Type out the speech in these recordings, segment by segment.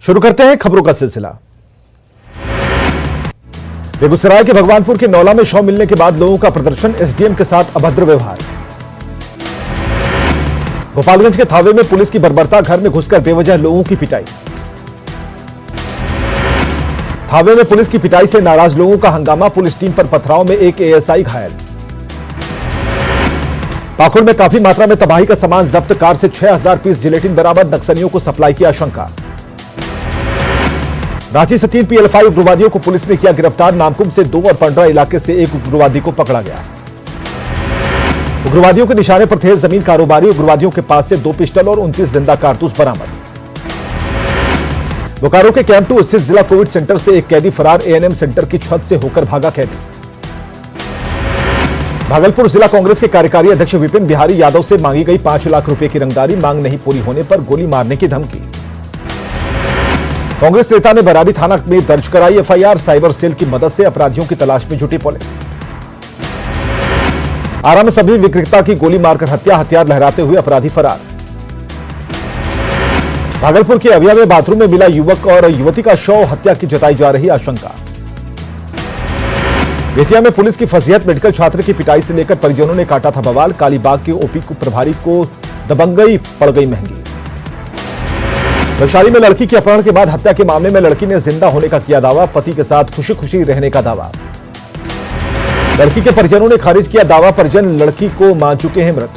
शुरू करते हैं खबरों का सिलसिला। बेगूसराय के भगवानपुर के नौला में शव मिलने के बाद लोगों का प्रदर्शन, एसडीएम के साथ अभद्र व्यवहार। गोपालगंज के थावे में पुलिस की बर्बरता, घर में घुसकर बेवजह लोगों की पिटाई। थावे में पुलिस की पिटाई से नाराज लोगों का हंगामा, पुलिस टीम पर पथराव में एक एएसआई घायल। पाकुड़ में काफी मात्रा में तबाही का सामान जब्त, कार से 6000 पीस जिलेटिन बरामद, नक्सलियों को सप्लाई की आशंका। रांची से 3 PL5 उग्रवादियों को पुलिस ने किया गिरफ्तार, नामकुम से 2 और पंडरा इलाके से एक उग्रवादी को पकड़ा गया। उग्रवादियों के निशाने पर थे जमीन कारोबारी, उग्रवादियों के पास से 2 पिस्टल और 29 जिंदा कारतूस बरामद। बोकारो के कैंप 2 स्थित जिला कोविड सेंटर से एक कैदी फरार, एएनएम सेंटर की छत से होकर भागा कैदी। भागलपुर जिला कांग्रेस के कार्यकारी अध्यक्ष विपिन बिहारी यादव से मांगी गई 5 लाख रुपए की रंगदारी, मांग नहीं पूरी होने पर गोली मारने की धमकी। कांग्रेस नेता ने बरारी थाना में दर्ज कराई एफआईआर, साइबर सेल की मदद से अपराधियों की तलाश में जुटी पुलिस। आरा में सभी विक्रेता की गोली मारकर हत्या, हथियार लहराते हुए अपराधी फरार। भागलपुर के अविया में बाथरूम में मिला युवक और युवती का शव, हत्या की जताई जा रही आशंका। बेतिया में पुलिस की फजीहत, मेडिकल छात्र की पिटाई से लेकर परिजनों ने काटा था बवाल, कालीबाग के ओपी प्रभारी को दबंगई पड़ गई महंगी। वैशाली में लड़की के अपहरण के बाद हत्या के मामले में लड़की ने जिंदा होने का किया दावा, पति के साथ खुशी खुशी रहने का दावा। लड़की के परिजनों ने खारिज किया दावा, परिजन लड़की को मान चुके हैं मृत।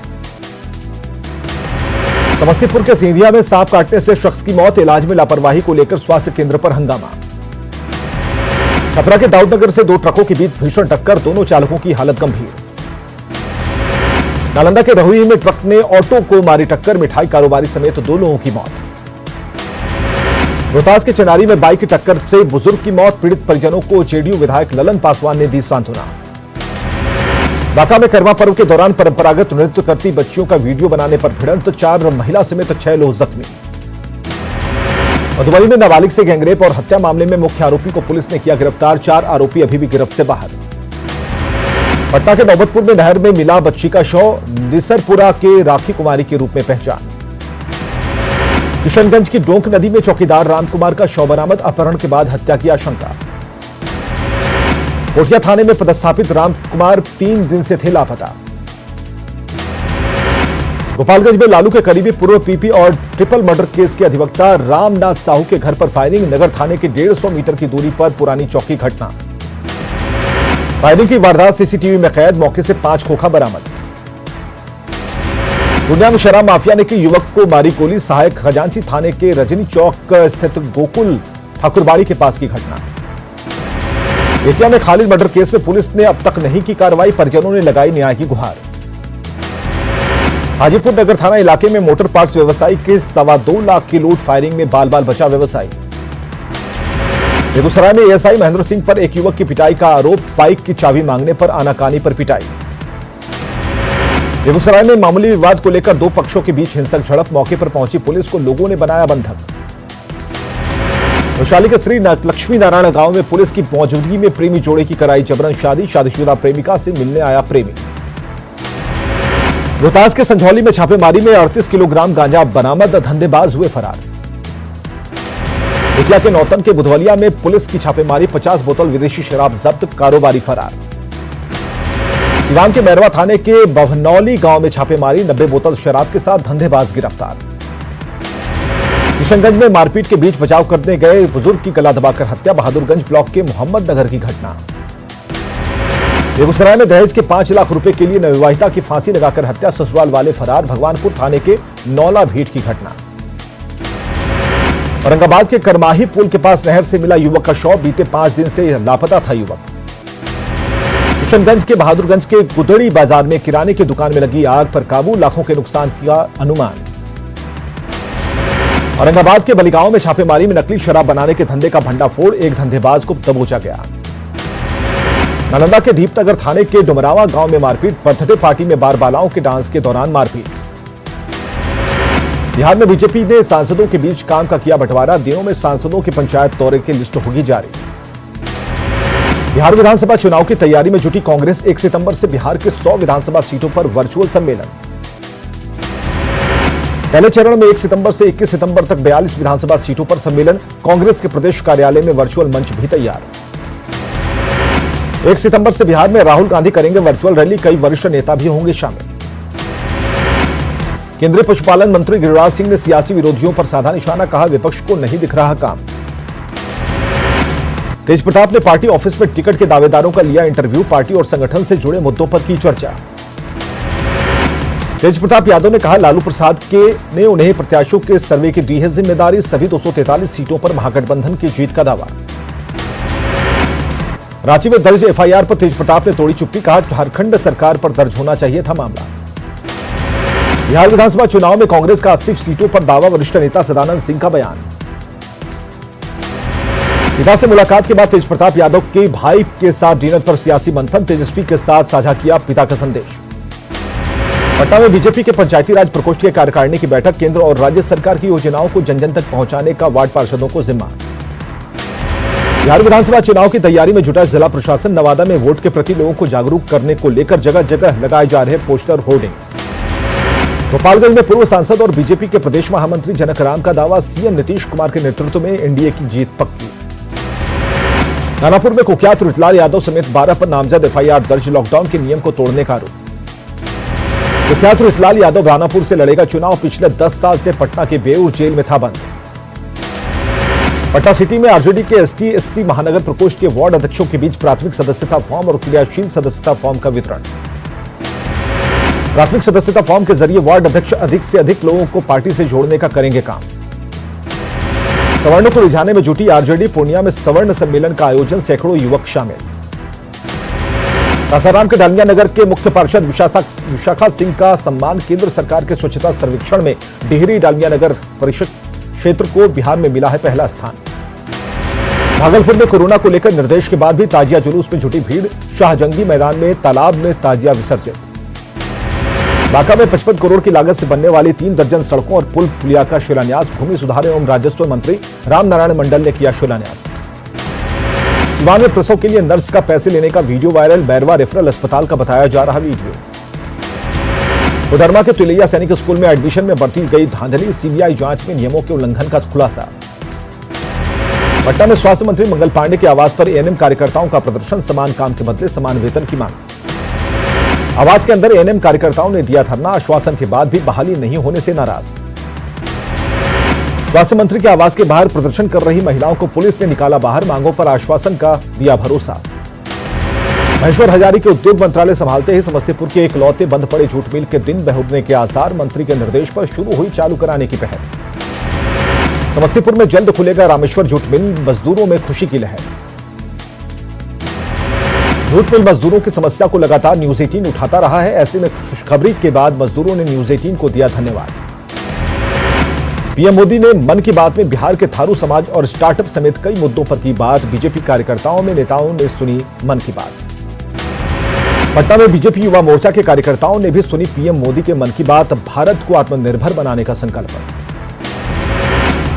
समस्तीपुर के सिंधिया में सांप काटने से शख्स की मौत, इलाज में लापरवाही को लेकर स्वास्थ्य केंद्र पर हंगामा। छपरा के दाऊदनगर से 2 ट्रकों के बीच भीषण टक्कर, दोनों चालकों की हालत गंभीर। नालंदा के रहुई में ट्रक ने ऑटो को मारी टक्कर, मिठाई कारोबारी समेत 2 लोगों की मौत। रोहतास के चनारी में बाइक की टक्कर से बुजुर्ग की मौत, पीड़ित परिजनों को जेडीयू विधायक ललन पासवान ने दी सांत्वना। बांका में करवा पर्व के दौरान परंपरागत नृत्य करती बच्चियों का वीडियो बनाने पर भिड़ंत, 4 महिला समेत 6 लोग जख्मी। मधुबनी में नाबालिग से गैंगरेप और हत्या मामले में मुख्य आरोपी को पुलिस ने किया गिरफ्तार, 4 आरोपी अभी भी गिरफ्त से बाहर। पटना के नौबतपुर में नहर में मिला बच्ची का शव, निसरपुरा के राखी कुमारी के रूप में पहचान। किशनगंज की डोंक नदी में चौकीदार रामकुमार का शव बरामद, अपहरण के बाद हत्या की आशंका। कोटिया थाने में पदस्थापित रामकुमार 3 दिन से थे लापता। गोपालगंज में लालू के करीबी पूर्व पीपी और ट्रिपल मर्डर केस के अधिवक्ता रामनाथ साहू के घर पर फायरिंग, नगर थाने के 150 मीटर की दूरी पर पुरानी चौकी घटना। फायरिंग की वारदात सीसीटीवी में कैद, मौके से 5 खोखा बरामद। दुनिया में शराब माफिया ने की युवक को मारी गोली, सहायक खजांची थाने के रजनी चौक स्थित गोकुल ठाकुरबाड़ी के पास की घटना। बेतिया में खालिद मर्डर केस में पुलिस ने अब तक नहीं की कार्रवाई, परिजनों ने लगाई न्याय की गुहार। हाजीपुर नगर थाना इलाके में मोटर पार्ट्स व्यवसायी के 2.25 लाख की लूट, फायरिंग में बाल बाल बचा व्यवसायी। बेगूसराय में एएसआई महेंद्र सिंह पर एक युवक की पिटाई का आरोप, बाइक की चाबी मांगने पर आनाकानी पर पिटाई। बेगूसराय में मामूली विवाद को लेकर 2 पक्षों के बीच हिंसक झड़प, मौके पर पहुंची पुलिस को लोगों ने बनाया बंधक। वैशाली के श्री लक्ष्मी नारायण गांव में पुलिस की मौजूदगी में प्रेमी जोड़े की कराई जबरन शादी, शादीशुदा प्रेमिका से मिलने आया प्रेमी। रोहतास के संझौली में छापेमारी में 38 किलोग्राम गांजा बरामद, धंधेबाज हुए फरार। बेतिया के नौतन के बुधवलिया में पुलिस की छापेमारी, 50 बोतल विदेशी शराब जब्त, कारोबारी फरार। सिवान के मैरवा थाने के बभनौली गांव में छापेमारी, 90 बोतल शराब के साथ धंधेबाज गिरफ्तार। किशनगंज में मारपीट के बीच बचाव करने गए बुजुर्ग की गला दबाकर हत्या, बहादुरगंज ब्लॉक के मोहम्मद नगर की घटना। बेगूसराय में दहेज के 5 लाख रुपए के लिए नवविवाहिता की फांसी लगाकर हत्या, ससुराल वाले फरार, भगवानपुर थाने के नौला भीट की घटना। औरंगाबाद के करमाही पुल के पास नहर से मिला युवक का शव, बीते 5 दिन से लापता था युवक। किशनगंज के बहादुरगंज के गुदड़ी बाजार में किराने की दुकान में लगी आग पर काबू, लाखों के नुकसान का अनुमान। औरंगाबाद के बलिगांव में छापेमारी में नकली शराब बनाने के धंधे का भंडाफोड़, एक धंधेबाज को दबोचा गया। नालंदा के दीपनगर थाने के डुमरावा गांव में मारपीट, बर्थडे पार्टी में बारबालाओं के डांस के दौरान मारपीट। बिहार में बीजेपी ने सांसदों के बीच काम का किया बंटवारा, दिनों में सांसदों के पंचायत दौरे की लिस्ट होगी जारी। बिहार विधानसभा चुनाव की तैयारी में जुटी कांग्रेस, 1 सितंबर से बिहार के 100 विधानसभा सीटों पर वर्चुअल सम्मेलन। पहले चरण में 1 सितंबर से 21 सितंबर तक 42 विधानसभा सीटों पर सम्मेलन। कांग्रेस के प्रदेश कार्यालय में वर्चुअल मंच भी तैयार। 1 सितंबर से बिहार में राहुल गांधी करेंगे वर्चुअल रैली। कई वरिष्ठ नेता भी होंगे शामिल। केंद्रीय पशुपालन मंत्री गिरिराज सिंह ने सियासी विरोधियों पर साधा निशाना। कहा, विपक्ष को नहीं दिख रहा काम। तेज प्रताप ने पार्टी ऑफिस में टिकट के दावेदारों का लिया इंटरव्यू। पार्टी और संगठन से जुड़े मुद्दों पर की चर्चा। तेज प्रताप यादव ने कहा, लालू प्रसाद ने उन्हें प्रत्याशियों के सर्वे की दी है जिम्मेदारी। सभी 243 सीटों पर महागठबंधन की जीत का दावा। रांची में दर्ज एफआईआर पर तेज प्रताप ने तोड़ी चुप्पी। कहा, झारखंड सरकार पर दर्ज होना चाहिए था मामला। बिहार विधानसभा चुनाव में कांग्रेस का 80 सीटों पर दावा। वरिष्ठ नेता सदानंद सिंह का बयान। पिता से मुलाकात के बाद तेज प्रताप यादव के भाई के साथ डिनर पर सियासी मंथन। तेजस्वी के साथ साझा किया पिता का संदेश। पटना में बीजेपी के पंचायती राज प्रकोष्ठ की कार्यकारिणी की बैठक। केंद्र और राज्य सरकार की योजनाओं को जन जन तक पहुंचाने का वार्ड पार्षदों को जिम्मा। बिहार विधानसभा चुनाव की तैयारी में जुटा जिला प्रशासन। नवादा में वोट के प्रति लोगों को जागरूक करने को लेकर जगह जगह लगाए जा रहे पोस्टर, होर्डिंग। गोपालगंज में पूर्व सांसद और बीजेपी के प्रदेश महामंत्री जनक राम का दावा। सीएम नीतीश कुमार के नेतृत्व में एनडीए की जीत पक्की। दानापुर में कुख्यात रुतलाल यादव समेत 12 पर नामजद एफआईआर दर्ज। लॉकडाउन के नियम को तोड़ने का आरोप। कुख्यात रुतलाल यादव दानापुर से लड़ेगा चुनाव। पिछले 10 साल से पटना के बेऊर जेल में था बंद। पटना सिटी में आरजेडी के एसटी/एससी महानगर प्रकोष्ठ के वार्ड अध्यक्षों के बीच प्राथमिक सदस्यता फॉर्म और क्रियाशील सदस्यता फॉर्म का वितरण। प्राथमिक सदस्यता फॉर्म के जरिए वार्ड अध्यक्ष अधिक से अधिक लोगों को पार्टी से जोड़ने का करेंगे काम। सवर्णों को रिझाने में जुटी आरजेडी। पूर्णिया में सवर्ण सम्मेलन का आयोजन। सैकड़ों युवक शामिल। सासाराम के डालिया नगर के मुख्य पार्षद विशाखा सिंह का सम्मान। केंद्र सरकार के स्वच्छता सर्वेक्षण में डिहरी डालिया नगर परिषद क्षेत्र को बिहार में मिला है पहला स्थान। भागलपुर में कोरोना को लेकर निर्देश के बाद भी ताजिया जुलूस में जुटी भीड़। शाहजंगी मैदान में तालाब में ताजिया विसर्जित। बांका में 55 करोड़ की लागत से बनने वाली 3 दर्जन सड़कों और पुल पुलिया का शिलान्यास। भूमि सुधार एवं राजस्व मंत्री रामनारायण मंडल ने किया शिलान्यास। सिवान में प्रसव के लिए नर्स का पैसे लेने का वीडियो वायरल। बैरवा रेफरल अस्पताल का बताया जा रहा वीडियो। कोडरमा के तिलैया सैनिक स्कूल में एडमिशन में बढ़ती गई धांधली। सीबीआई जांच में नियमों के उल्लंघन का खुलासा। पटना में स्वास्थ्य मंत्री मंगल पांडे के आवास पर एएनएम कार्यकर्ताओं का प्रदर्शन। समान काम के बदले समान वेतन की मांग। आवास के अंदर एएनएम कार्यकर्ताओं ने दिया धरना। आश्वासन के बाद भी बहाली नहीं होने से नाराज। स्वास्थ्य मंत्री के आवास के बाहर प्रदर्शन कर रही महिलाओं को पुलिस ने निकाला बाहर। मांगों पर आश्वासन का दिया भरोसा। महेश्वर हजारी के उद्योग मंत्रालय संभालते ही समस्तीपुर के इकलौते बंद पड़े जूट मिल के दिन बहुरने के आसार। मंत्री के निर्देश पर शुरू हुई चालू कराने की पहल। समस्तीपुर में जल्द खुलेगा रामेश्वर जूट मिल। मजदूरों में खुशी की लहर। जूट मिल मजदूरों की समस्या को लगातार न्यूज 18 उठाता रहा है। ऐसे में खुशखबरी के बाद मजदूरों ने न्यूज 18 को दिया धन्यवाद। पीएम मोदी ने मन की बात में बिहार के थारू समाज और स्टार्टअप समेत कई मुद्दों पर की बात। बीजेपी कार्यकर्ताओं में नेताओं ने सुनी मन की बात। पटना में बीजेपी युवा मोर्चा के कार्यकर्ताओं ने भी सुनी पीएम मोदी के मन की बात। भारत को आत्मनिर्भर बनाने का संकल्प।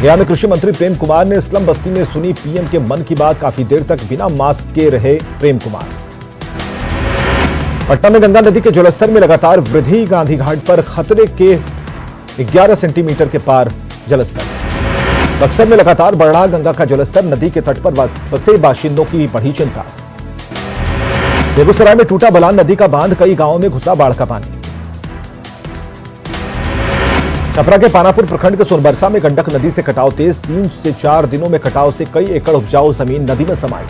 गया में कृषि मंत्री प्रेम कुमार ने स्लम बस्ती में सुनी पीएम के मन की बात। काफी देर तक बिना मास्क के रहे प्रेम कुमार। पटना में गंगा नदी के जलस्तर में लगातार वृद्धि। गांधी घाट पर खतरे के 11 सेंटीमीटर के पार जलस्तर। बक्सर में लगातार बढ़ रहा गंगा का जलस्तर। नदी के तट पर फंसे बाशिंदों की बढ़ी चिंता। बेगूसराय में टूटा बलान नदी का बांध। कई गांवों में घुसा बाढ़ का पानी। छपरा के पानापुर प्रखंड के सोनबरसा में गंडक नदी से कटाव तेज। 3 से 4 दिनों में कटाव से कई एकड़ उपजाऊ जमीन नदी में समाई।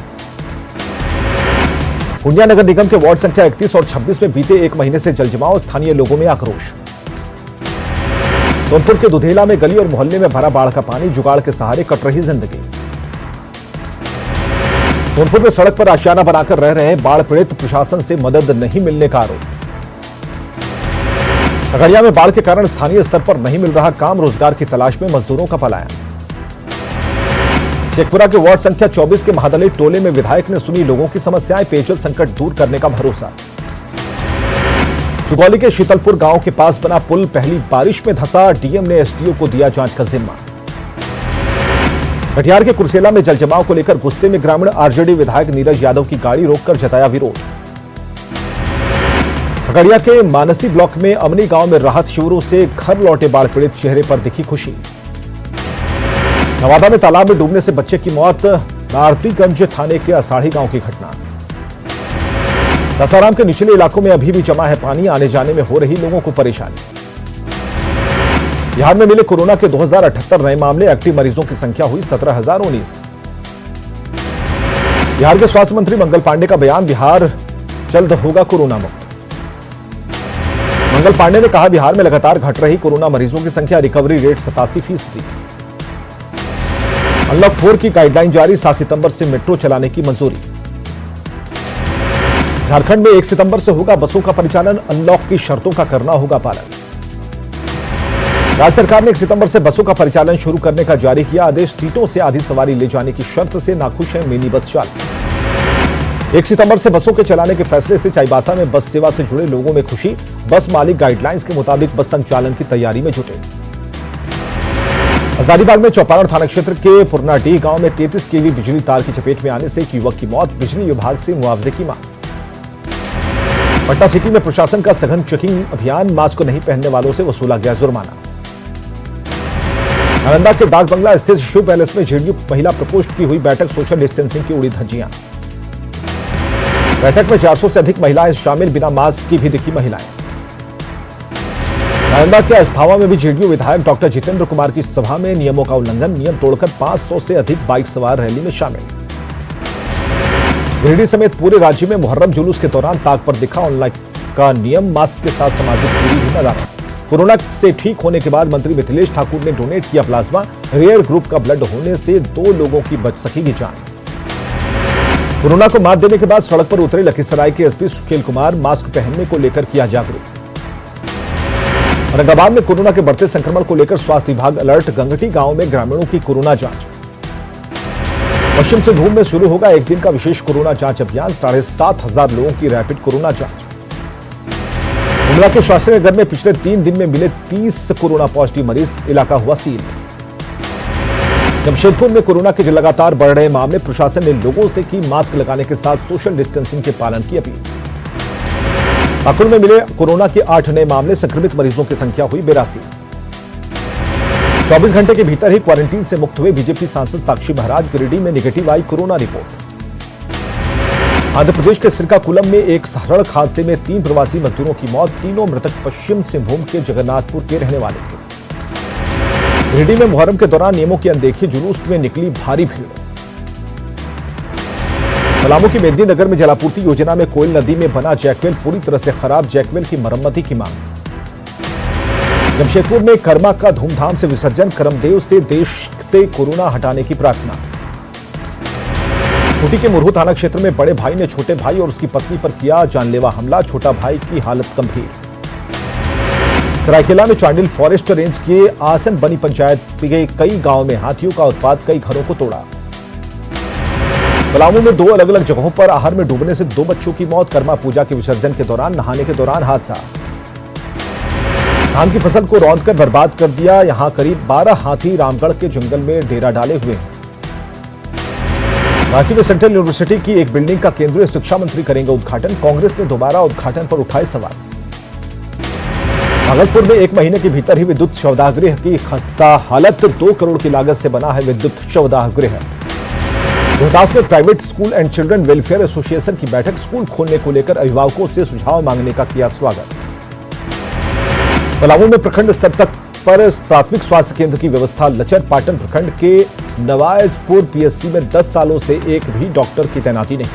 पूर्णिया नगर निगम के वार्ड संख्या 31 और 26 में बीते 1 महीने से जलजमाव। स्थानीय लोगों में आक्रोश। सोनपुर के दुधेला में गली और मोहल्ले में भरा बाढ़ का पानी। जुगाड़ के सहारे कट रही जिंदगी। सोनपुर में सड़क पर आशियाना बनाकर रह रहे बाढ़ पीड़ित। प्रशासन से मदद नहीं मिलने का आरोप। खगड़िया में बाढ़ के कारण स्थानीय स्तर पर नहीं मिल रहा काम। रोजगार की तलाश में मजदूरों का पलायन। शेखपुरा के वार्ड संख्या 24 के महादलित टोले में विधायक ने सुनी लोगों की समस्याएं। पेयजल संकट दूर करने का भरोसा। सुगौली के शीतलपुर गांव के पास बना पुल पहली बारिश में धंसा। डीएम ने एसडीओ को दिया जांच का जिम्मा। कटिहार के कुर्सेला में जलजमाव को लेकर गुस्से में ग्रामीण। आरजेडी विधायक नीरज यादव की गाड़ी रोककर जताया विरोध। खगड़िया के मानसी ब्लॉक में अमनी गांव में राहत शिविरों से घर लौटे बाढ़ पीड़ित चेहरे पर दिखी खुशी। नवादा में तालाब में डूबने से बच्चे की मौत। नारदीगंज थाने के असाढ़ी गांव की घटना। सासाराम के निचले इलाकों में अभी भी जमा है पानी, आने जाने में हो रही लोगों को परेशानी। बिहार में मिले कोरोना के 2078 नए मामले, एक्टिव मरीजों की संख्या हुई 17,019। बिहार के स्वास्थ्य मंत्री मंगल पांडे का बयान, बिहार जल्द होगा कोरोना मुक्त। मंगल पांडे ने कहा, बिहार में लगातार घट रही कोरोना मरीजों की संख्या, रिकवरी रेट 87%। अनलॉक 4 की गाइडलाइन जारी, 7 सितंबर से मेट्रो चलाने की मंजूरी। झारखंड में 1 सितंबर से होगा बसों का परिचालन, अनलॉक की शर्तों का करना होगा पालन। राज्य सरकार ने 1 सितंबर से बसों का परिचालन शुरू करने का जारी किया आदेश, सीटों से आधी सवारी ले जाने की शर्त से नाखुश है मिनी बस चालक। 1 सितंबर से बसों के चलाने के फैसले से चाईबासा में बस सेवा से जुड़े लोगों में खुशी, बस मालिक गाइडलाइंस के मुताबिक बस संचालन की तैयारी में जुटे। हजारीबाग में चौपारण थाना क्षेत्र के पुरनाडीह गांव में 33 केवी बिजली तार की चपेट में आने से एक युवक की मौत, बिजली विभाग से मुआवजे की मांग। पटना सिटी में प्रशासन का सघन चेकिंग अभियान, मास्क नहीं पहनने वालों से वसूला गया जुर्माना। नालंदा के डाक बंगला स्थित शिव पैलेस में जेडीयू महिला प्रकोष्ठ की हुई बैठक, सोशल डिस्टेंसिंग की उड़ी धज्जियां। बैठक में 400 से अधिक महिलाएं शामिल, बिना मास्क की भी दिखी महिलाएं। नालंदा के अस्थावा में भी जेडीयू विधायक डॉक्टर जितेंद्र कुमार की सभा में नियमों का उल्लंघन, नियम तोड़कर 500 से अधिक बाइक सवार रैली में शामिल। गिरिडीह समेत पूरे राज्य में मुहर्रम जुलूस के दौरान ताक पर दिखा ऑनलाइन का नियम, मास्क के साथ सामाजिक दूरी भी नजर। कोरोना से ठीक होने के बाद मंत्री मिथिलेश ठाकुर ने डोनेट किया प्लाज्मा, रेयर ग्रुप का ब्लड होने से 2 लोगों की बच सकेगी जान। कोरोना को मात देने के बाद सड़क पर उतरे लखीसराय के एसपी सुशील कुमार, मास्क पहनने को लेकर किया जागरूक। औरंगाबाद में कोरोना के बढ़ते संक्रमण को लेकर स्वास्थ्य विभाग अलर्ट, गंगटी गांव में ग्रामीणों की कोरोना जांच। पश्चिम सिंहभूम में शुरू होगा 1 दिन का विशेष कोरोना जांच अभियान, 7,500 लोगों की रैपिड कोरोना जांच। गुमला के शास्त्री नगर में पिछले 3 दिन में मिले 30 कोरोना पॉजिटिव मरीज, इलाका हुआ सील। जमशेदपुर में कोरोना के लगातार बढ़ रहे मामले, प्रशासन ने लोगों से की मास्क लगाने के साथ सोशल डिस्टेंसिंग के पालन की अपील। पाकुड़ में मिले कोरोना के 8 नए मामले, संक्रमित मरीजों की संख्या हुई 82। 24 घंटे के भीतर ही क्वारंटीन से मुक्त हुए बीजेपी सांसद साक्षी महाराज, गिरिडीह में निगेटिव आई कोरोना रिपोर्ट। आंध्र प्रदेश के श्रीकाकुलम में एक सड़क हादसे में 3 प्रवासी मजदूरों की मौत, तीनों मृतक पश्चिम सिंहभूम के जगन्नाथपुर के रहने वाले थे। गिरिडीह में मुहर्रम के दौरान नियमों की अनदेखी, जुलूस में निकली भारी भीड़। पलामू की मेदिनीनगर में जलापूर्ति योजना में कोयल नदी में बना जैकवेल पूरी तरह से खराब, जैकवेल की मरम्मती की मांग। जमशेदपुर में कर्मा का धूमधाम से विसर्जन, करमदेव से देश से कोरोना हटाने की प्रार्थना। खूंटी के मुरहू थाना क्षेत्र में बड़े भाई ने छोटे भाई और उसकी पत्नी पर किया जानलेवा हमला, छोटा भाई की हालत गंभीर। सरायकेला में चांडिल फॉरेस्ट रेंज के आसन बनी पंचायत के कई गांव में हाथियों का उत्पात, कई घरों को तोड़ा। पलामू में 2 अलग अलग जगहों पर आहर में डूबने से 2 बच्चों की मौत, कर्मा पूजा के विसर्जन के दौरान नहाने के दौरान हादसा। धान की फसल को रौंदकर बर्बाद कर दिया, यहां करीब 12 हाथी रामगढ़ के जंगल में डेरा डाले हुए हैं। रांची में सेंट्रल यूनिवर्सिटी की एक बिल्डिंग का केंद्रीय शिक्षा मंत्री करेंगे उद्घाटन, कांग्रेस ने दोबारा उद्घाटन पर उठाए सवाल। भागलपुर में 1 महीने के भीतर ही विद्युत शवदाह की खस्ता हालत, 2 करोड़ की लागत से बना है विद्युत शवदाह गृह। रोहतास में private school and children welfare association की बैठक, स्कूल खोलने को लेकर अभिभावकों से सुझाव मांगने का किया स्वागत। पलामू में प्रखंड स्तर तक पर प्राथमिक स्वास्थ्य केंद्र की व्यवस्था, लचर पाटन प्रखंड के नवाजपुर पीएससी में 10 सालों से एक भी डॉक्टर की तैनाती नहीं।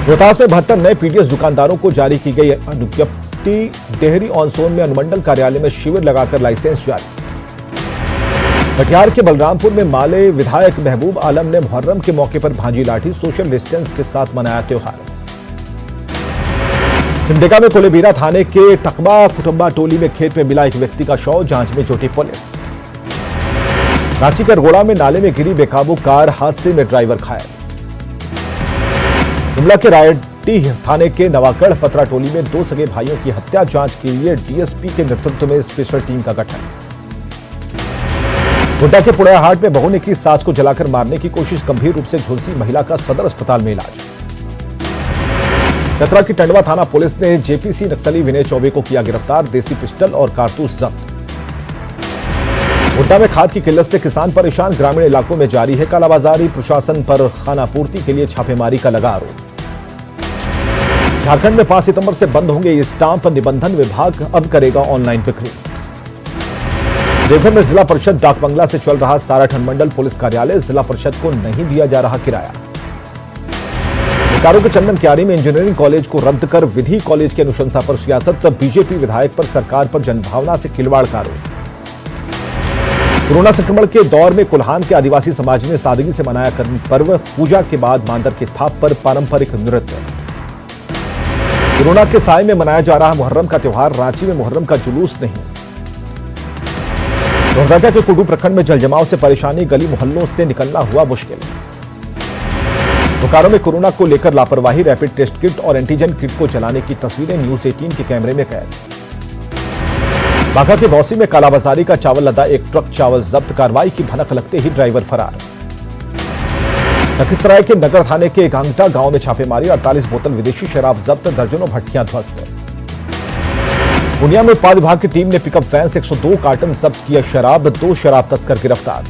रोहतास में 72 नए पीडीएस दुकानदारों को जारी की गई अनुज्ञप्ति, डेहरी ऑन सोन में अनुमंडल कार्यालय में शिविर लगाकर लाइसेंस जारी। कटिहार के बलरामपुर में माले विधायक महबूब आलम ने मुहर्रम के मौके पर भांजी लाठी, सोशल डिस्टेंस के साथ मनाया त्योहार। सिमडेगा में कोलेबीरा थाने के टकबा कुटुंबा टोली में खेत में मिला एक व्यक्ति का शव, जांच में जुटी पुलिस। रांची के अरगोड़ा में नाले में गिरी बेकाबू कार, हादसे में ड्राइवर घायल। शिमला के रायडीह थाने के नवागढ़ पतरा टोली में 2 सगे भाइयों की हत्या, जांच के लिए डीएसपी के नेतृत्व में स्पेशल टीम का गठन। गोड्डा के पुड़ैयाहाट में बहू ने की सास को जलाकर मारने की कोशिश, गंभीर रूप से झुलसी महिला का सदर अस्पताल में इलाज। चतरा की टंडवा थाना पुलिस ने जेपीसी नक्सली विनय चौबे को किया गिरफ्तार, देसी पिस्टल और कारतूस जब्त। गोड्डा में खाद की किल्लत से किसान परेशान, ग्रामीण इलाकों में जारी है कालाबाजारी, प्रशासन पर खानापूर्ति के लिए छापेमारी का लगा आरोप। झारखंड में 5 सितंबर से बंद होंगे ये स्टाम्प, निबंधन विभाग अब करेगा ऑनलाइन बिक्री। देवघर में जिला परिषद डाक बंगला से चल रहा साराठन मंडल पुलिस कार्यालय, जिला परिषद को नहीं दिया जा रहा किराया। बोकारो के चंदन क्यारी में इंजीनियरिंग कॉलेज को रद्द कर विधि कॉलेज की अनुशंसा पर सियासत, बीजेपी विधायक पर सरकार पर जनभावना से खिलवाड़ का आरोप। कोरोना संक्रमण के दौर में कुल्हान के आदिवासी समाज ने सादगी से मनाया कर्म पर्व, पूजा के बाद मांदर के थाप पर पारंपरिक नृत्य। कोरोना के साए में मनाया जा रहा मुहर्रम का त्योहार, रांची में मुहर्रम का जुलूस नहीं। लोहरदगा के कुडू प्रखंड में जलजमाव से परेशानी, गली मोहल्लों से निकलना हुआ मुश्किल। बोकारो में कोरोना को लेकर लापरवाही, रैपिड टेस्ट किट और एंटीजन किट को चलाने की तस्वीरें न्यूज 18 के कैमरे में कैद। बांका के बौसी में कालाबाजारी का चावल लदा एक ट्रक चावल जब्त, कार्रवाई की भनक लगते ही ड्राइवर फरार। लखीसराय के नगर थाने के गांगटा गांव में छापेमारी, 48 बोतल विदेशी शराब जब्त, दर्जनों भट्टियां ध्वस्त। पूर्णिया में उत्पाद विभाग की टीम ने पिकअप वैन से 102 कार्टन जब्त किया शराब, 2 शराब तस्कर गिरफ्तार।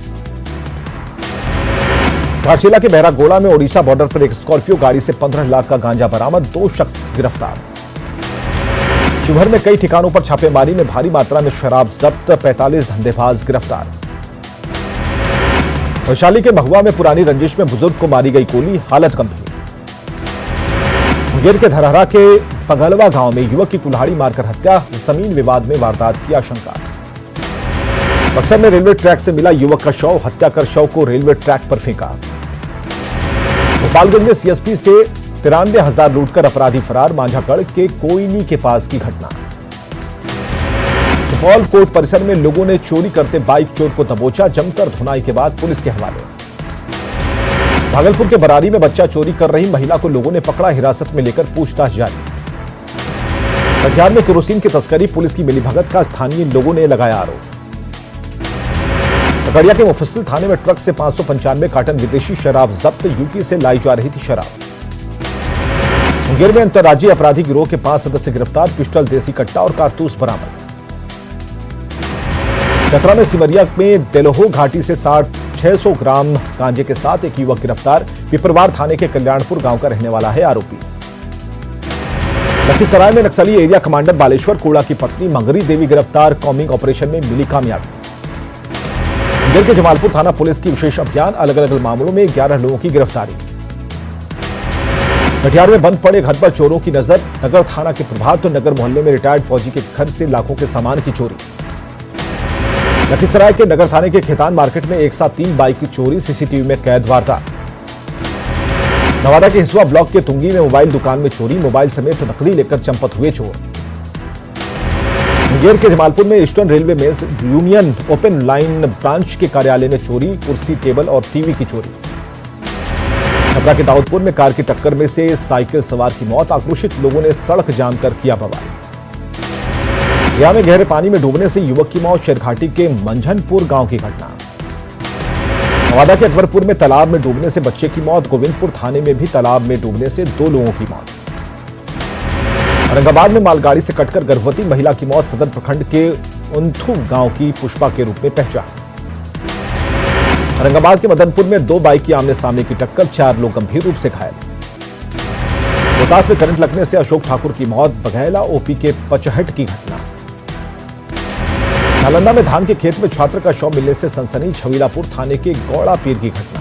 घाटशिला के बहरागोड़ा में ओडिशा बॉर्डर पर एक स्कॉर्पियो गाड़ी से 15 लाख का गांजा बरामद, 2 शख्स गिरफ्तार। शिवहर में कई ठिकानों पर छापेमारी में भारी मात्रा में शराब जब्त, 45 धंधेबाज गिरफ्तार। वैशाली के महुआ में पुरानी रंजिश में बुजुर्ग को मारी गई गोली, हालत गंभीर। मुंगेर के धरहरा के पगलवा गांव में युवक की कुल्हाड़ी मारकर हत्या, जमीन विवाद में वारदात की आशंका। बक्सर में रेलवे ट्रैक से मिला युवक का शव, हत्या कर शव को रेलवे ट्रैक पर फेंका। गोपालगंज में सीएसपी से 93,000 लूटकर अपराधी फरार, मांझागढ़ के कोयनी के पास की घटना। सुपौल कोर्ट परिसर में लोगों ने चोरी करते बाइक चोर को दबोचा, जमकर धुनाई के बाद पुलिस के हवाले। भागलपुर के बरारी में बच्चा चोरी कर रही महिला को लोगों ने पकड़ा, हिरासत में लेकर पूछताछ जारी। कटिहार में केरोसिन की तस्करी, पुलिस की मिलीभगत का स्थानीय लोगों ने लगाया आरोप। खगड़िया के मुफस्सिल थाने में ट्रक से 595 कार्टन विदेशी शराब जब्त, यूपी से लाई जा रही थी शराब। मुंगेर में अंतर्राज्यीय अपराधी गिरोह के 5 सदस्य गिरफ्तार, पिस्टल, देसी कट्टा और कारतूस बरामद। चतरा में सिमरिया में देलोहो घाटी से 600 ग्राम गांजे के साथ एक युवक गिरफ्तार, पिपरवार थाने के कल्याणपुर गांव का रहने वाला है आरोपी। लखीसराय में नक्सली एरिया कमांडर बालेश्वर कोड़ा की पत्नी मंगरी देवी गिरफ्तार, कॉम्बिंग ऑपरेशन में मिली कामयाबी। मुंगेर के जमालपुर थाना पुलिस की विशेष अभियान, अलग अलग मामलों में 11 लोगों की गिरफ्तारी। कटिहार में बंद पड़े घर पर चोरों की नजर, नगर थाना के प्रभात नगर मोहल्ले में रिटायर्ड फौजी के घर से लाखों के सामान की चोरी। लखीसराय के नगर थाने के खेतान मार्केट में एक साथ 3 बाइक की चोरी, सीसीटीवी में कैद वारदात। नवादा के हिसुआ ब्लॉक के तुंगी में मोबाइल दुकान में चोरी, मोबाइल समेत नकदी लेकर चंपत हुए चोर। मुंगेर के जमालपुर में ईस्टर्न रेलवे में यूनियन ओपन लाइन ब्रांच के कार्यालय में चोरी, कुर्सी, टेबल और टीवी की चोरी। छपरा के दाऊदपुर में कार की टक्कर में से साइकिल सवार की मौत, आक्रोशित लोगों ने सड़क जाम कर किया बवाल। गया में गहरे पानी में डूबने से युवक की मौत, शेरघाटी के मंझनपुर गांव की घटना। नवादा के अकबरपुर में तालाब में डूबने से बच्चे की मौत, गोविंदपुर थाने में भी तालाब में डूबने से 2 लोगों की मौत। औरंगाबाद में मालगाड़ी से कटकर गर्भवती महिला की मौत, सदर प्रखंड के उंथू गांव की पुष्पा के रूप में पहचान। औरंगाबाद के मदनपुर में 2 बाइक की आमने सामने की टक्कर, 4 लोग गंभीर रूप से घायल। रोहतास में करंट लगने से अशोक ठाकुर की मौत, बघैला ओपी के पचहट की घटना। नालंदा में धान के खेत में छात्र का शव मिलने से सनसनी, छवीलापुर थाने के गौड़ा पीर की घटना।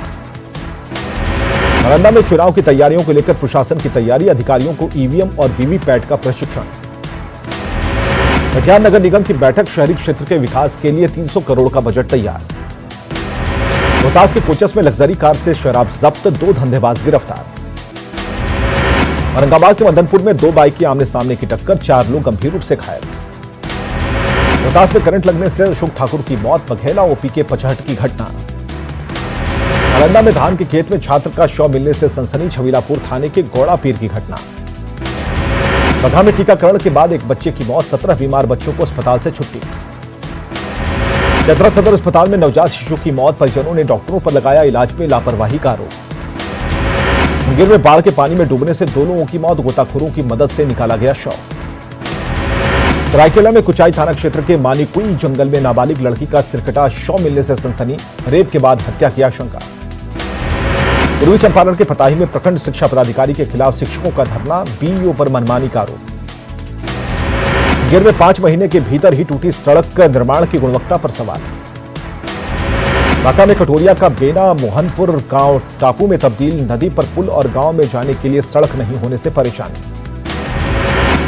नालंदा में चुनाव की तैयारियों को लेकर प्रशासन की तैयारी, अधिकारियों को ईवीएम और वीवीपैट का प्रशिक्षण। कटिहार नगर निगम की बैठक, शहरी क्षेत्र के विकास के लिए 300 करोड़ का बजट तैयार। रोहतास के कोचस में लग्जरी कार से शराब जब्त, 2 धंधेबाज गिरफ्तार। औरंगाबाद के मदनपुर में 2 बाइक की आमने सामने की टक्कर, 4 लोग गंभीर रूप से घायल। रोहतास में करंट लगने से अशोक ठाकुर की मौत, बघेला ओपी के पचहट की घटना। नालंदा में धान के खेत में छात्र का शव मिलने से सनसनी, छवीलापुर थाने के गौड़ा पीर की घटना। बगहा में टीकाकरण के बाद एक बच्चे की मौत, 17 बीमार बच्चों को अस्पताल से छुट्टी। चतरा सदर अस्पताल में नवजात शिशु की मौत, परिजनों ने डॉक्टरों पर लगाया इलाज में लापरवाही का आरोप। मुंगेर में बाढ़ के पानी में डूबने से 2 लोगों की मौत, गोताखोरों की मदद से निकाला गया शव। सरायकेला में कुचाई थाना क्षेत्र के मानीकुई जंगल में नाबालिग लड़की का सिरकटा शव मिलने से सनसनी, रेप के बाद हत्या की आशंका। पूर्वी चंपारण के फताही में प्रखंड शिक्षा पदाधिकारी के खिलाफ शिक्षकों का धरना, बीईओ पर मनमानी का आरोप। मुंगेर में 5 महीने के भीतर ही टूटी सड़क निर्माण की गुणवत्ता पर सवाल। बांका में कटोरिया का बेना मोहनपुर गांव टापू में तब्दील, नदी पर पुल और गांव में जाने के लिए सड़क नहीं होने से परेशानी।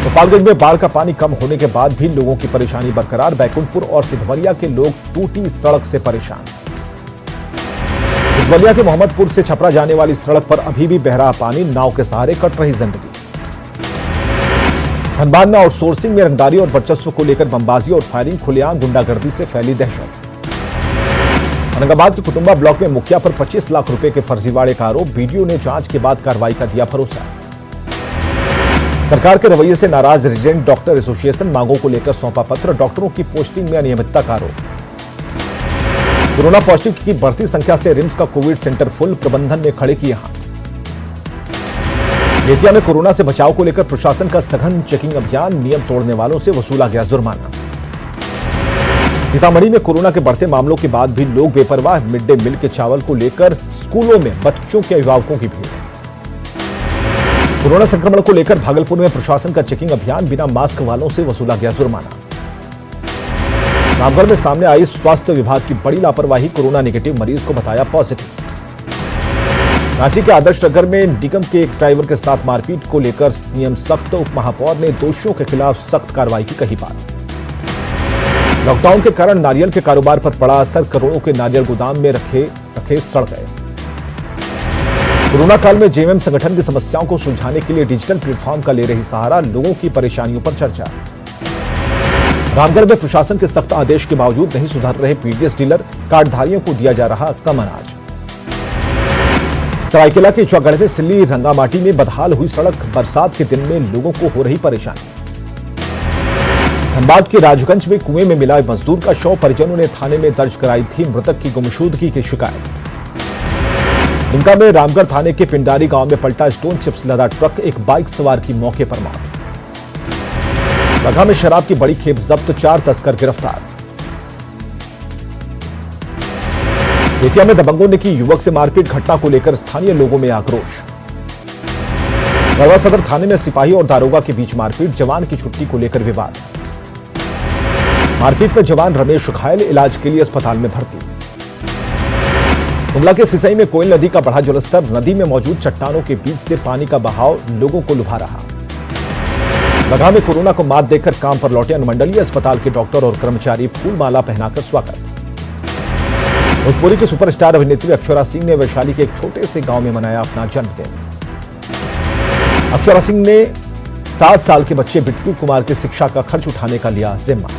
गोपालगंज में बाढ़ का पानी कम होने के बाद भी लोगों की परेशानी बरकरार, बैकुंठपुर और सिधवलिया के लोग टूटी सड़क से परेशान। सिधवलिया के मोहम्मदपुर से छपरा जाने वाली सड़क पर अभी भी बह रहा पानी, नाव के सहारे कट रही जिंदगी। धनबाद में आउटसोर्सिंग में रंगदारी और वर्चस्व को लेकर बमबाजी और फायरिंग, खुलेआम गुंडागर्दी से फैली दहशत। औरंगाबाद के कुटुंबा ब्लॉक में मुखिया पर 25 लाख रुपए के फर्जीवाड़े का आरोप, बीडीओ ने जांच के बाद कार्रवाई का दिया भरोसा। सरकार के रवैये से नाराज रेजिडेंट डॉक्टर एसोसिएशन, मांगों को लेकर सौंपा पत्र, डॉक्टरों की पोस्टिंग में अनियमितता का आरोप। कोरोना पॉजिटिव की बढ़ती संख्या से रिम्स का कोविड सेंटर फुल, प्रबंधन ने खड़े किए हाथ। बेतिया में कोरोना से बचाव को लेकर प्रशासन का सघन चेकिंग अभियान, नियम तोड़ने वालों से वसूला गया जुर्माना। सीतामढ़ी में कोरोना के बढ़ते मामलों के बाद भी लोग बेपरवाह, मिड डे मील के चावल को लेकर स्कूलों में बच्चों के अभिभावकों की भीड़। कोरोना संक्रमण को लेकर भागलपुर में प्रशासन का चेकिंग अभियान, बिना मास्क वालों से वसूला गया जुर्माना। रामगढ़ में सामने आई स्वास्थ्य विभाग की बड़ी लापरवाही, कोरोना नेगेटिव मरीज को बताया पॉजिटिव। रांची के आदर्श नगर में निगम के एक ड्राइवर के साथ मारपीट को लेकर नियम सख्त, उप महापौर ने दोषियों के खिलाफ सख्त कार्रवाई की कही बात। लॉकडाउन के कारण नारियल के कारोबार पर पड़ा असर, करोड़ों के नारियल गोदाम में रखे सड़ गए। कोरोना काल में जेएमएम संगठन की समस्याओं को सुलझाने के लिए डिजिटल प्लेटफॉर्म का ले रही सहारा, लोगों की परेशानियों पर चर्चा। रामगढ़ में प्रशासन के सख्त आदेश के बावजूद नहीं सुधर रहे पीडीएस डीलर, कार्डधारियों को दिया जा रहा कम अनाज। सरायकेला के चौगढ़ में सिल्ली रंगामाटी में बदहाल हुई सड़क, बरसात के दिन में लोगों को हो रही परेशानी। धनबाद के राजगंज में कुएं में मिला मजदूर का शव, परिजनों ने थाने में दर्ज कराई थी मृतक की गुमशुदगी की शिकायत। दुमका में रामगढ़ थाने के पिंडारी गांव में पलटा स्टोन चिप्स लदा ट्रक, एक बाइक सवार की मौके पर मौत। बगहा में शराब की बड़ी खेप जब्त, 4 तस्कर गिरफ्तार। बेतिया में दबंगों ने की युवक से मारपीट, घटना को लेकर स्थानीय लोगों में आक्रोश। गढ़वा सदर थाने में सिपाही और दारोगा के बीच मारपीट, जवान की छुट्टी को लेकर विवाद। मारपीट में जवान रमेश घायल, इलाज के लिए अस्पताल में भर्ती। गुमला के सिसई में कोयल नदी का बढ़ा जलस्तर, नदी में मौजूद चट्टानों के बीच से पानी का बहाव लोगों को लुभा रहा। बगहा में कोरोना को मात देकर काम पर लौटे अनुमंडलीय अस्पताल के डॉक्टर और कर्मचारी, फूल माला पहनाकर स्वागत। भोजपुरी के सुपरस्टार अभिनेत्री अक्षरा सिंह ने वैशाली के एक छोटे से गांव में मनाया अपना जन्मदिन। अक्षरा सिंह ने 7 साल के बच्चे बिट्टू कुमार की शिक्षा का खर्च उठाने का लिया जिम्मा।